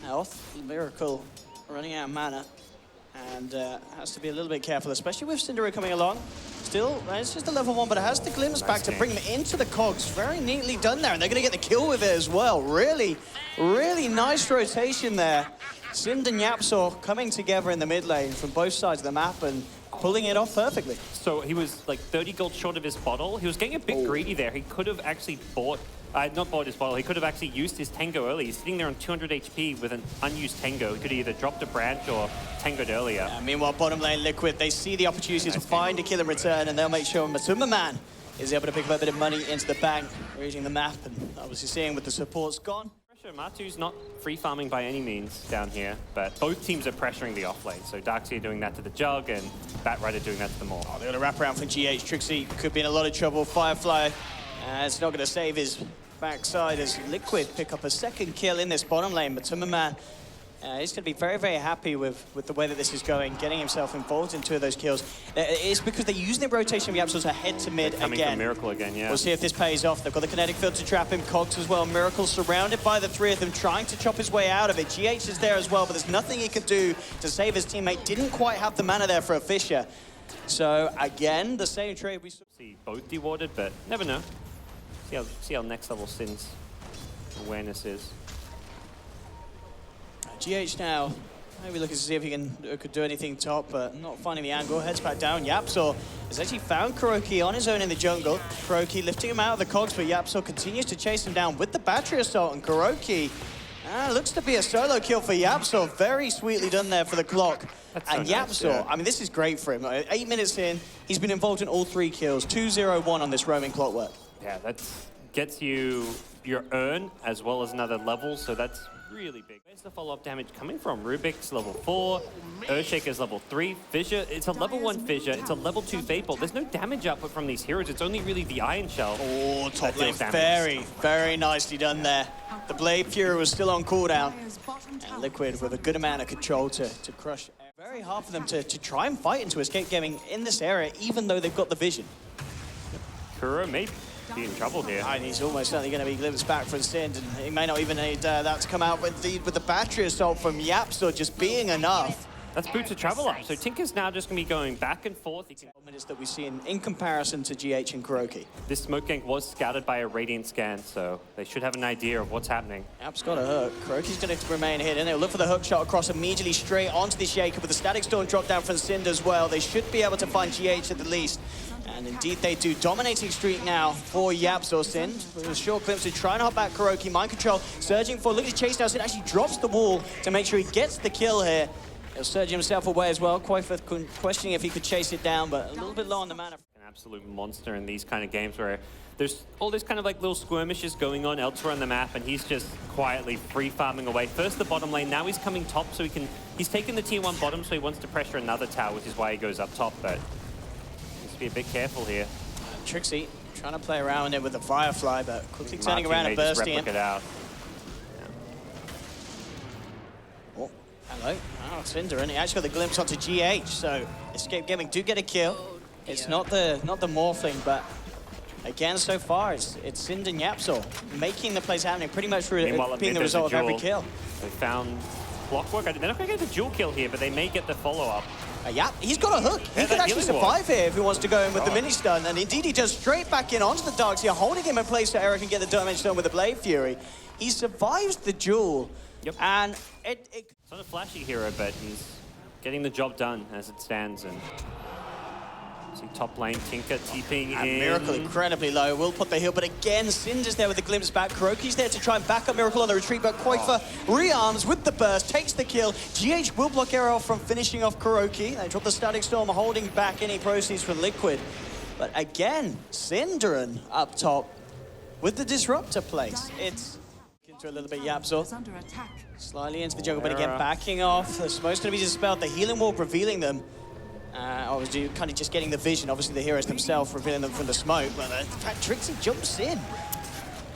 health. Miracle running out of mana. And has to be a little bit careful, especially with Syndra coming along. Still, it's just a level 1, but it has the glimpse back to bring him into the cogs. Very neatly done there, and they're going to get the kill with it as well. Really, really nice rotation there. Sind and YapzOr coming together in the mid lane from both sides of the map and pulling it off perfectly. So he was like 30 gold short of his bottle. He was getting a bit greedy there. He could have actually bought, not bought his bottle, he could have actually used his Tango early. He's sitting there on 200 HP with an unused Tango. He could have either dropped a branch or Tangoed earlier. Meanwhile, bottom lane Liquid, they see the opportunity to find a kill in return, and they'll make sure MATUMBAMAN is able to pick up a bit of money into the bank, reading the map, and obviously seeing with the supports gone. Matu's not free farming by any means down here, but both teams are pressuring the off lane. So Darkseer doing that to the Jug and Batrider doing that to the Maul. Oh, they're going to wrap around from GH. Trixie could be in a lot of trouble. Firefly, it's not going to save his backside as Liquid pick up a second kill in this bottom lane. MATUMBAMAN, he's going to be very, very happy with the way that this is going, getting himself involved in 2 of those kills. It's because they're using the rotation of YapzOr to head to mid coming again. From Miracle again, yeah. We'll see if this pays off. They've got the kinetic field to trap him, Cogs as well. Miracle surrounded by the 3 of them, trying to chop his way out of it. GH is there as well, but there's nothing he can do to save his teammate. Didn't quite have the mana there for a Fissure. So again, the same trade we saw. See both dewarded, but never know. See how next level Sin's awareness is. GH now, maybe looking to see if he could do anything top, but not finding the angle. Heads back down. YapzOr has actually found KuroKy on his own in the jungle. KuroKy lifting him out of the cogs, but YapzOr continues to chase him down with the battery assault, and KuroKy looks to be a solo kill for YapzOr. Very sweetly done there for the clock. And so YapzOr, nice, yeah. I mean, this is great for him. 8 minutes in, he's been involved in all 3 kills. 2-0-1 on this roaming clockwork. Yeah, that gets you your earn as well as another level, so that's really big. Where's the follow-up damage coming from? Rubik's level 4, Earthshaker's level 3, Fissure, it's a level 1 Fissure, it's a level 2 Fable. There's no damage output from these heroes, it's only really the Iron Shell. Oh, top lane, very, very nicely done there. The Blade Fury was still on cooldown. And Liquid with a good amount of control to crush. Very hard for them to try and fight into Escape Gaming in this area, even though they've got the vision. Kuro may be in trouble here. And he's almost certainly going to be glimpsed back from Sind, and he may not even need that to come out, but with the battery assault from YapzOr just being enough. That's Boots of Travel up, so Tinker's now just going to be going back and forth. Minutes that we see in comparison to GH and KuroKy. This smoke gank was scouted by a Radiant scan, so they should have an idea of what's happening. Yap's got a hook. KuroKy's going to remain hidden. They'll look for the hook shot across immediately straight onto the Shaker with the Static Storm drop down from Sind as well. They should be able to find GH at the least. And indeed they do. Dominating streak now for YapzOr. Sind with a short glimpse to try and hop back KuroKy. Mind control, surging for, look at the chase now. Sind actually drops the wall to make sure he gets the kill here. He'll surge himself away as well. Quite questioning if he could chase it down, but a little bit low on the mana. An absolute monster in these kind of games where there's all this kind of like little skirmishes going on elsewhere on the map, and he's just quietly free farming away. First the bottom lane, now he's coming top, so he's taken the tier 1 bottom, so he wants to pressure another tower, which is why he goes up top, but needs to be a bit careful here. Trixie trying to play around it with the Firefly, but quickly turning around and bursting in. Out. Oh, hello. Oh, Syndra, and he actually got the glimpse onto GH, so Escape Gaming do get a kill. It's not the Morphling, but again, so far, it's Sind and YapzOr making the plays happening pretty much through being the result of every kill. They found Clockwork. They're not going to get the dual kill here, but they may get the follow-up. Yap, he's got a hook. He could actually survive here if he wants to go in with the mini-stun, and indeed he does straight back in onto the Darkseer, holding him in place so Eric can get the damage done with the Blade Fury. He survives the duel, and it's not a flashy hero, but he's getting the job done as it stands. And see top lane, Tinker TPing in. Miracle incredibly low, will put the heal, but again, Syndra's there with the glimpse back. KuroKy's there to try and back up Miracle on the retreat, but qojqva rearms with the burst, takes the kill. GH will block Era from finishing off KuroKy. They drop the Static Storm, holding back any proceeds from Liquid. But again, Syndra up top with the Disruptor place. It's into a little bit YapzOr. Slightly into the jungle, but again, backing off. The smoke's going to be dispelled. The healing wall revealing them. Obviously, kind of just getting the vision. Obviously, the heroes themselves revealing them from the smoke. But in fact, Trixie jumps in.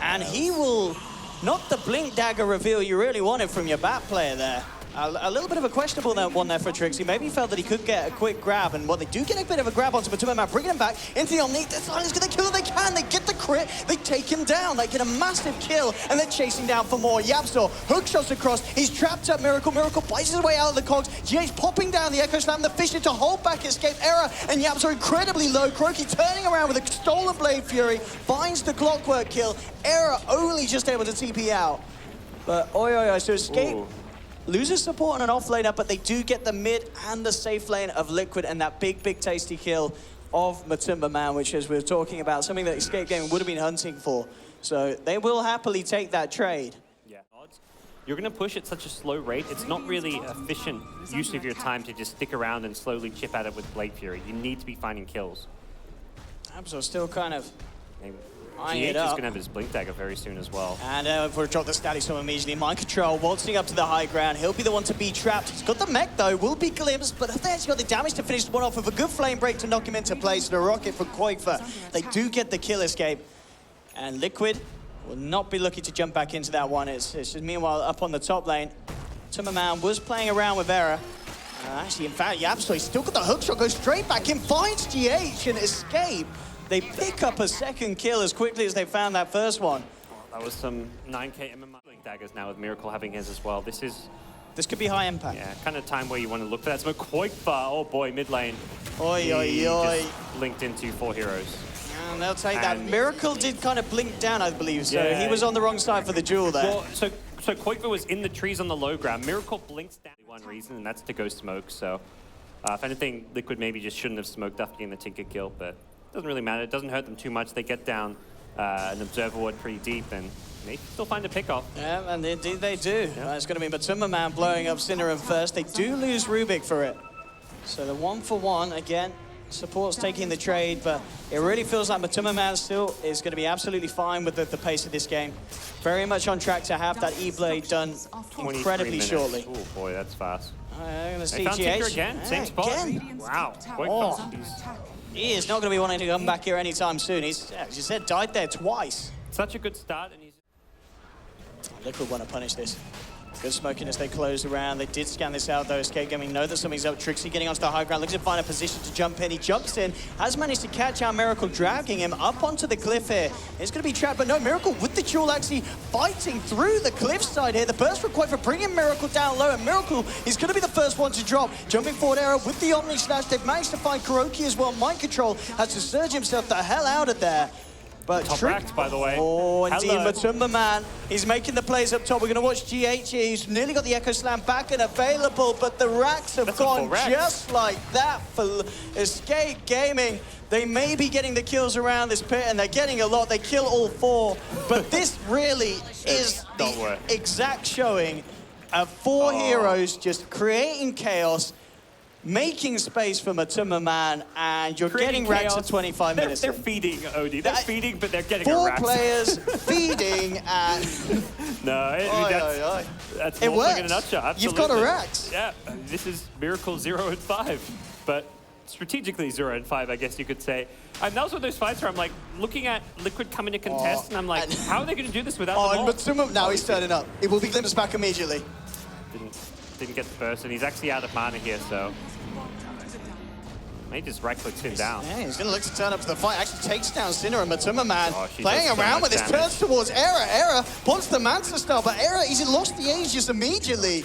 And he will, not the blink dagger reveal you really wanted from your bat player there. A little bit of a questionable one there for Trixie. Maybe he felt that he could get a quick grab, and they do get a bit of a grab onto MATUMBAMAN, bringing him back into the Omni. This line is going to kill if they can. They get the crit, they take him down, they get a massive kill, and they're chasing down for more. YapzOr hook shots across, he's trapped up Miracle. Miracle bites his way out of the cogs. GH popping down the Echo Slam, the Fisher to hold back ESC.Era, and YapzOr incredibly low. Crokey turning around with a stolen Blade Fury, finds the Clockwork kill. Era only just able to TP out. But so Escape loses support on an off laner, but they do get the mid and the safe lane of Liquid and that big tasty kill of MATUMBAMAN, which, as we were talking about, something that Escape Gaming would have been hunting for. So they will happily take that trade. Yeah, you're going to push at such a slow rate. It's not really efficient use of your time to just stick around and slowly chip at it with Blade Fury. You need to be finding kills. YapzOr still kind of eyeing GH it is up. going to have his Blink Dagger very soon as well. And if we drop the static storm immediately, Mind Control waltzing up to the high ground. He'll be the one to be trapped. He's got the mech though, will be glimpsed, but they actually got the damage to finish one off with a good flame break to knock him into place. And a rocket for qojqva. They do get the kill Escape. And Liquid will not be looking to jump back into that one. It's just meanwhile up on the top lane. MATUMBAMAN was playing around with Era. Actually, in fact, YapzOr, he's still got the hookshot, goes straight back in, finds GH and Escape. They pick up a second kill as quickly as they found that first one. That was some 9k MMR Blink Daggers now with Miracle having his as well. This could be high impact. Yeah, kind of time where you want to look for that. So qojqva, oh boy, mid lane. Oi. Just linked into 4 heroes. And they'll take that. Miracle did kind of blink down, I believe, so he was on the wrong side for the duel there. Well, so qojqva was in the trees on the low ground. Miracle blinks down for one reason, and that's to go smoke. So if anything, Liquid maybe just shouldn't have smoked after getting the Tinker kill, but doesn't really matter. It doesn't hurt them too much. They get down an Observer Ward pretty deep, and they still find a pick-off. Yeah, and indeed they do. Yeah. It's going to be MATUMBAMAN blowing up Synderen first. They do lose Rubik for it. So the 1-for-1, again, support's taking the trade, but it really feels like MATUMBAMAN still is going to be absolutely fine with the pace of this game. Very much on track to have that E-Blade done incredibly shortly. Oh boy, that's fast. I'm going to see GH. Tinker again, same spot. Again. Wow. He is not going to be wanting to come back here anytime soon. He's, as you said, died there twice. Such a good start, and he's... Liquid want to punish this. Good smoking as they close around. They did scan this out though. Escape Gaming know that something's up. Trixie getting onto the high ground, looking to find a position to jump in. He jumps in, has managed to catch out Miracle, dragging him up onto the cliff here. It's going to be trapped, but no, Miracle with the duel actually fighting through the cliffside here. The burst for qojqva bringing Miracle down low, and Miracle is going to be the first one to drop. Jumping forward Era with the Omni Slash. They've managed to find Crokey as well. Mind Control has to surge himself the hell out of there. But top racked, by the way. Oh, indeed, MATUMBAMAN. He's making the plays up top. We're going to watch GH. He's nearly got the Echo Slam back and available, but the racks have gone just like that for Escape Gaming. They may be getting the kills around this pit, and they're getting a lot. They kill all 4, but this really is the exact showing of 4 heroes just creating chaos, making space for MATUMBAMAN, and you're getting racks at 25 minutes. They're feeding, Odie. They're feeding, but they're getting 4 racks. players feeding, and... that's it works. In a nutshell. Absolutely. You've got a racks. Yeah, this is Miracle 0 and 5, but strategically 0 and 5, I guess you could say. And that was one of those fights where I'm like looking at Liquid coming to contest, and I'm like, how are they going to do this without the ball? And MATUMBAMAN, now he's turning up. It will be glimpsed back immediately. Didn't get the burst, and he's actually out of mana here, so... He just right-clicks him down. Yeah, he's going to look to turn up to the fight. Actually takes down Synderen. MATUMBAMAN playing so around with his damage. turns towards Era. Era wants the Manta style, but Era, he's lost the Aegis immediately.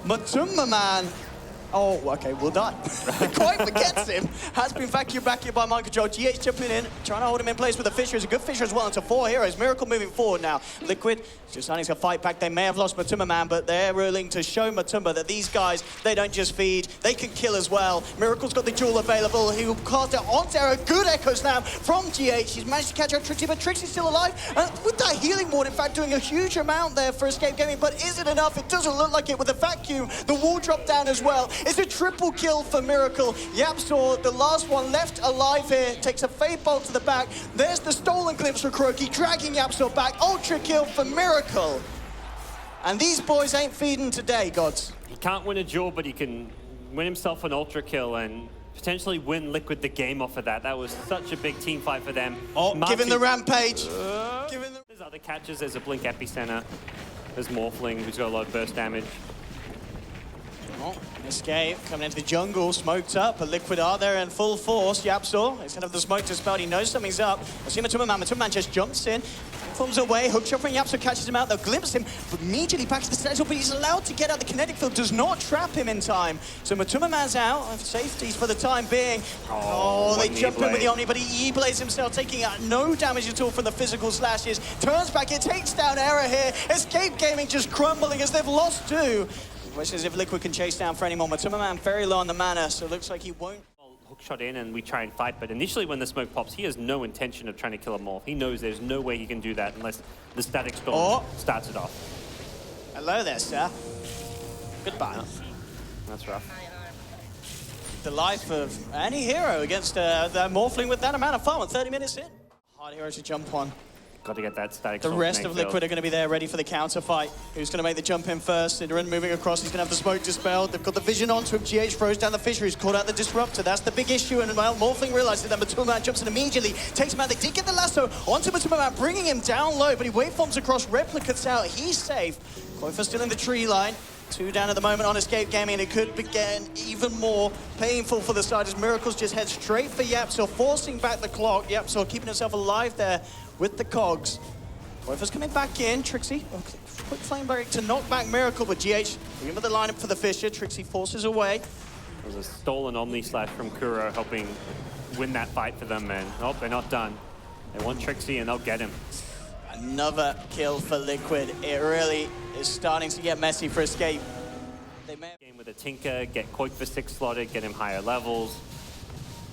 MATUMBAMAN. Oh, okay, we'll die. qojqva gets him. Has been vacuumed back here by Mind Control. GH jumping in, trying to hold him in place with a Fisher. It's a good Fisher as well into 4 heroes. Miracle moving forward now. Liquid just starting to fight back. They may have lost MATUMBAMAN, but they're willing to show MATUMBA that these guys, they don't just feed, they can kill as well. Miracle's got the duel available. He will cast it onto Era. Good Echo Slam from GH. He's managed to catch out Trixie, but Trixie's still alive. And with that healing ward, in fact, doing a huge amount there for Escape Gaming, but is it enough? It doesn't look like it with the vacuum. The wall dropped down as well. It's a triple kill for Miracle. YapzOr, the last one left alive here, takes a Fade Bolt to the back. There's the stolen glimpse for Crokey, dragging YapzOr back. Ultra kill for Miracle. And these boys ain't feeding today, gods. He can't win a duel, but he can win himself an ultra kill and potentially win Liquid the game off of that. That was such a big team fight for them. Oh, given the rampage. There's other catches. There's a Blink Epicenter. There's Morphling, who's got a lot of burst damage. Oh, escape coming into the jungle, smoked up, but Liquid are there in full force. YapzOr, instead of the smoke dispelled, he knows something's up. I see MATUMBAMAN just jumps in, forms away, hookshot from YapzOr catches him out, they'll glimpse him, but immediately back to the central, but he's allowed to get out. The kinetic field does not trap him in time. So MATUMBAMAN's out of safeties for the time being. Oh, they jump in with the Omni, but he E-blades himself, taking no damage at all from the physical slashes. Turns back, it takes down ESC.Era here. Escape Gaming just crumbling as they've lost 2. Wishes if Liquid can chase down for any more. MATUMBAMAN very low on the mana, so it looks like he won't. Hook shot in and we try and fight, but initially when the smoke pops, he has no intention of trying to kill him off. He knows there's no way he can do that unless the static storm starts it off. Hello there, sir. Goodbye. Oh, that's rough. The life of any hero against the Morphling with that amount of farm, 30 minutes in. Hard hero to jump on. Got to get that static The storm rest of Liquid are going to be there ready for the counter fight. Who's going to make the jump in first? Synderen moving across. He's going to have the smoke dispelled. They've got the vision onto him. GH throws down the Fissure. He's caught out the Disruptor. That's the big issue. And well, Morphling realizes that MATUMBAMAN jumps in immediately. Takes him out. They did get the lasso onto MATUMBAMAN, bringing him down low. But he waveforms across. Replicates out. He's safe. qojqva still in the tree line. 2 down at the moment on Escape Gaming, and it could be getting even more painful for the side as Miracles just head straight for YapzOr, forcing back the clock. YapzOr keeping himself alive there with the cogs. qojqva's coming back in. Trixie, quick flame break to knock back Miracle, but GH looking at the lineup for the Fissure. Trixie forces away. There's a stolen Omni Slash from Kuro helping win that fight for them, and oh, they're not done. They want Trixie and they'll get him. Another kill for Liquid. It really is starting to get messy for Escape. They may Game with a Tinker, get qojqva 6 slotted, get him higher levels,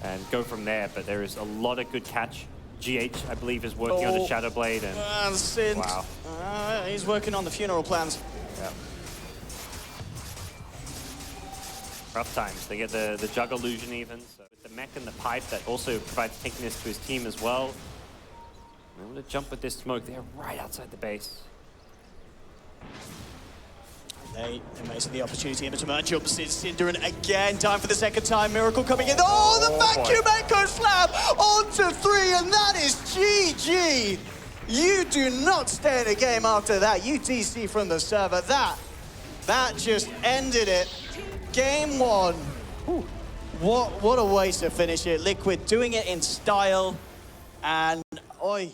and go from there. But there is a lot of good catch. GH, I believe, is working on the Shadow Blade, and Sind. wow. He's working on the funeral plans. Yeah. Rough times. They get the Jug Illusion even. So with the mech and the pipe, that also provides tankiness to his team as well. I'm going to jump with this smoke. They're right outside the base. They amazing the opportunity. MATUMBAMAN jumps in. Synderen again. Time for the second time. Miracle coming in. Oh, the vacuum echo slam onto 3, and that is GG. You do not stay in a game after that. You DC from the server. That just ended it. Game 1. Ooh. What a way to finish it. Liquid doing it in style, and oi.